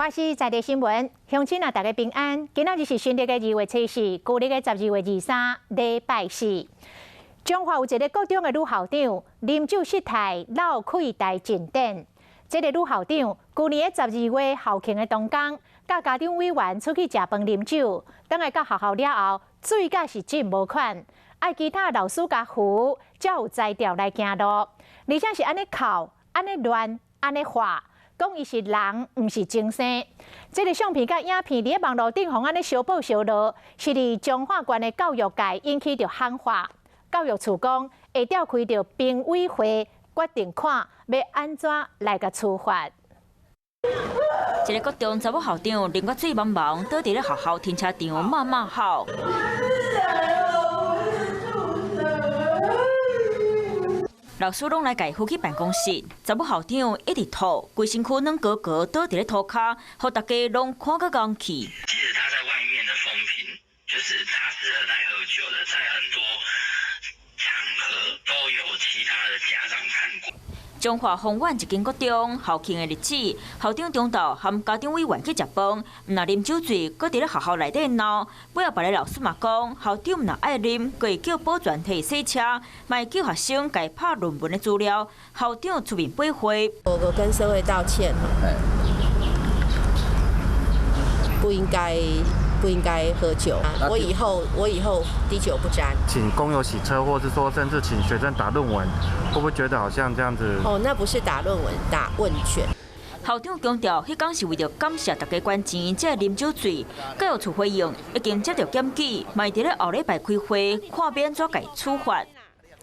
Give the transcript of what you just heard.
我是在地新闻，乡亲啊，大家平安。今仔日是新历的2月7日，旧历的12月23，礼拜四。中华有一个高中的女校长啉酒失态，闹开大进展。这个女校长去年的12月校庆的当天，甲家长委员出去食饭啉酒，等下到学校了后，水甲是浸无款，爱其他老师甲扶，才有才调来行路，而且是安尼哭、安尼乱、安尼画。 讲伊是人，毋是精神。这个相片甲影片伫网络顶，互安尼相报相落，是伫彰化县的教育界引起着喊话。教育处讲会召开着评委会，决定看要安怎来个处罚。一个高中查某校长啉到醉茫茫，倒伫咧学校停车场骂骂号。 老师拢来家扶去办公室，查某校长一直吐，规身躯软格格倒伫咧涂骹，互大家拢看个硬气。其实他在外面的风评，就是他适合来喝酒的，在很多场合都有其他的家长看过。 彰化丰苑一间国中校庆的日子，校长中昼含家长委员去食饭，毋若啉酒醉，搁伫咧学校内底闹。尾后别个老师嘛讲，校长毋若爱啉，过会叫保全替伊洗车，嘛会叫学生家拍论文的资料。校长出面驳回，我跟社会道歉，不应该喝酒。我以后滴酒不沾。请工友洗车，或是说甚至请学生打论文，会不会觉得好像这样子？哦，那不是打论文，打问卷。校长强调，迄天是为着感谢大家捐钱，才会啉酒醉。教育处回应，已经接到检举，嘛会伫咧后礼拜开会，看要安怎甲伊处罚。